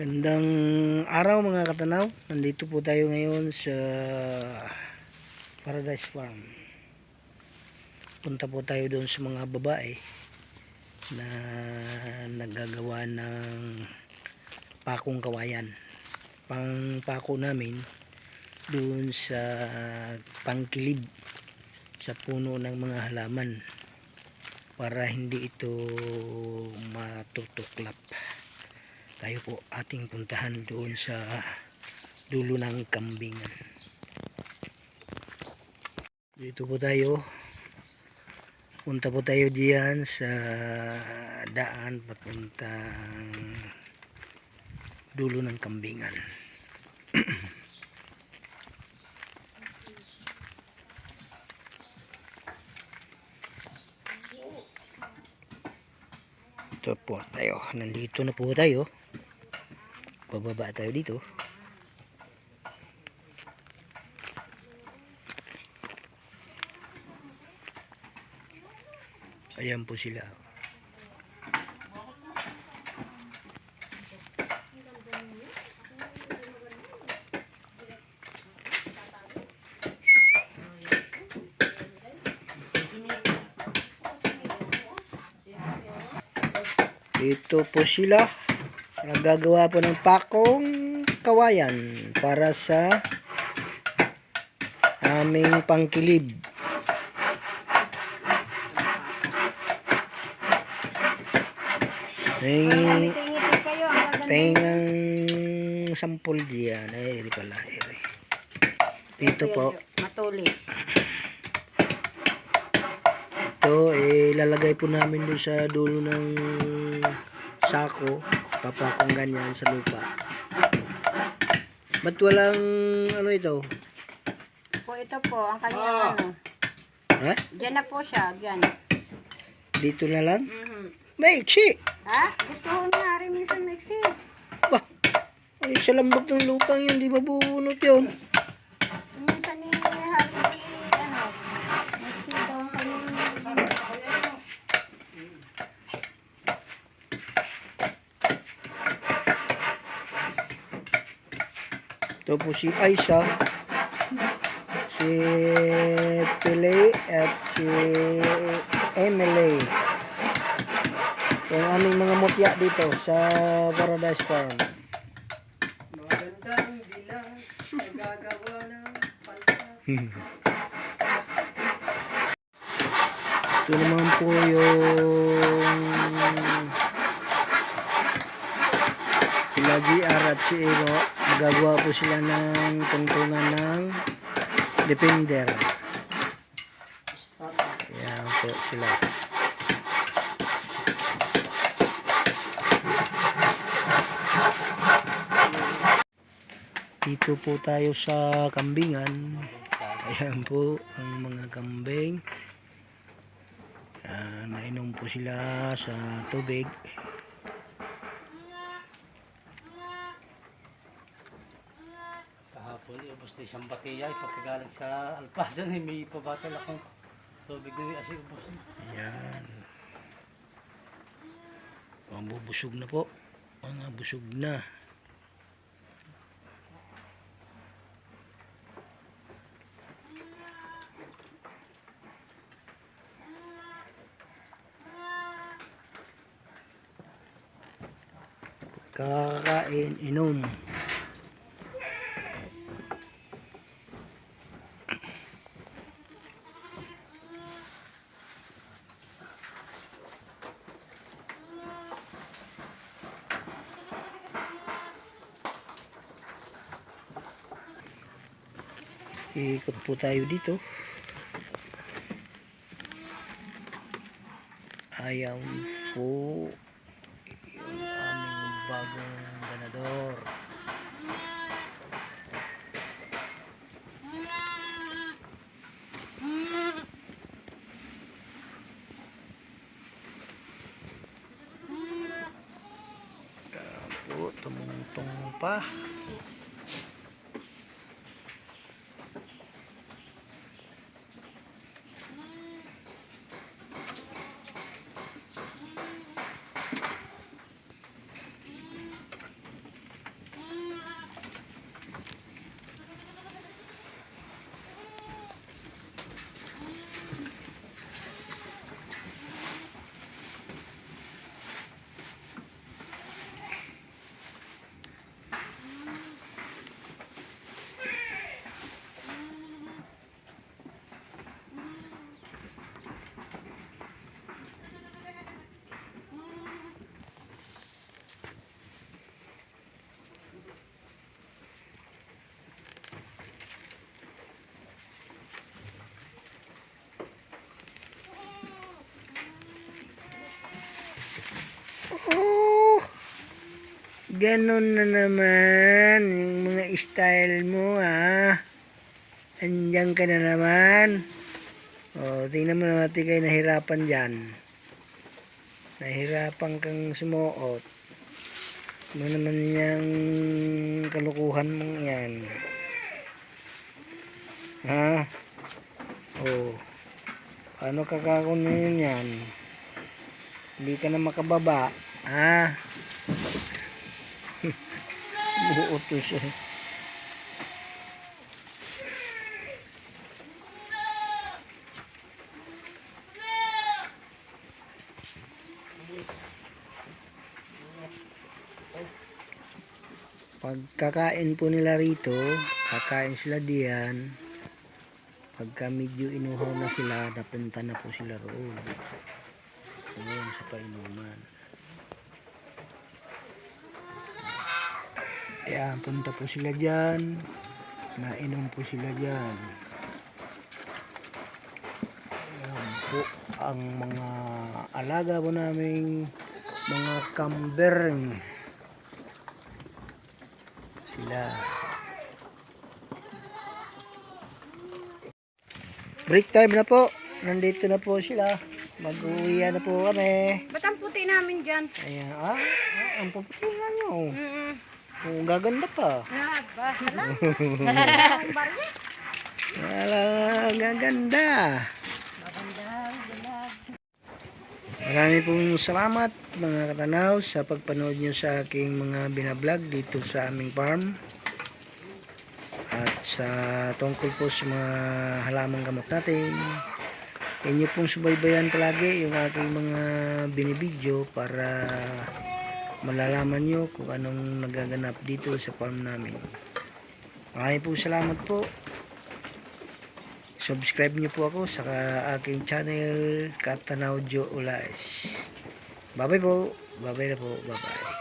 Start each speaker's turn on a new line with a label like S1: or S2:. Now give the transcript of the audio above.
S1: Gandang araw mga katanaw. Nandito po tayo ngayon sa Paradise Farm. Punta po tayo doon sa mga babae na naggagawa ng pakong kawayan. Pangpako namin doon sa pangkilid sa puno ng mga halaman para hindi ito matutuklap. Tayo po ating puntahan doon sa dulo ng kambingan. Dito po tayo. Punta po tayo diyan sa daan papuntang dulo ng kambingan. Ito po tayo. Nandito na po tayo. Bababa tayo dito. Ayan po sila. Ito po sila. Nagagawa po ng pakong kawayan para sa aming pangkilid. Pengang sampol diyan. Ay, iri pala. Iri. Ito po.
S2: Matulis.
S1: Ito, ilalagay po namin doon sa dulo ng sako. Papakong ganyan sa lupa. Ba't walang ano ito?
S2: Po ito po, ang kanyang ano.
S1: Ha?
S2: Diyan na po siya, diyan.
S1: Dito na lang? Maiksi.
S2: Ha? Gusto ko niya, rin minsan maiksi.
S1: Bah, ay sa lambak ng lupang yun, di ba bunot yun?
S2: Minsan ni Harvey, ano, maiksi daw ang kanyang.
S1: Ito po si Aisha, si Pele at si Emily. Ito ang aming mga mutya dito sa Paradise Farm.
S3: Magandang bilang nagagawa ng
S1: Ito naman po yung sila GR at si Ero. Magagawa po sila ng tungtungan ng Defender. Ayan po sila. Dito po tayo sa kambingan. Ayan po ang mga kambing. Nainom po sila sa tubig.
S3: kahapon, ubos na isang bateya. Pagkagaling sa Alpasan, may pabatal akong tubig na kasi ubos.
S1: Ayan. Mabubusog na po. Mga busog na. Kakain, inom. Ikot po tayo dito. Ayan po yung aming bagong ganador. Ayan po, tumungtong pa. Ganon na naman yung mga style mo, ha? Andiyan ka na naman. O, tingnan mo natin kayo nahirapan dyan. Nahirapan kang sumuot. Ano naman yung kalukuhan mong yan? Ha? O, paano kakakunin yan? Hindi ka na makababa. Ha? Buot to siya. Pagkakain po nila rito, kakain sila diyan. Pagka medyo inuhaw na sila, napunta na po sila roon. Roon sa painuman. Ayan, punta po sila diyan. Nainom po sila diyan. Ayan po ang mga alaga po naming mga kambering. Sila. Break time na po. Nandito na po sila. Mag-uwi na po kami.
S2: Ba't ang puti namin dyan?
S1: Ayan. Ang puputi na nyo.
S2: Mm-mm.
S1: Gaganda pa.
S2: Ba? Hala? Ang barya?
S1: Wala, gaganda. Marami pong salamat mga katanaw sa pagpanood nyo sa aking mga binablog dito sa aming farm. At sa tungkol po sa mga halamang gamot natin. Inyo pong subaybayan palagi yung aking mga binibidyo para malalaman nyo kung anong nagaganap dito sa farm namin. Maraming po salamat po. Subscribe nyo po ako sa aking channel Katanaw Joe Ulas. Bye bye po. Bye bye na po. Bye bye.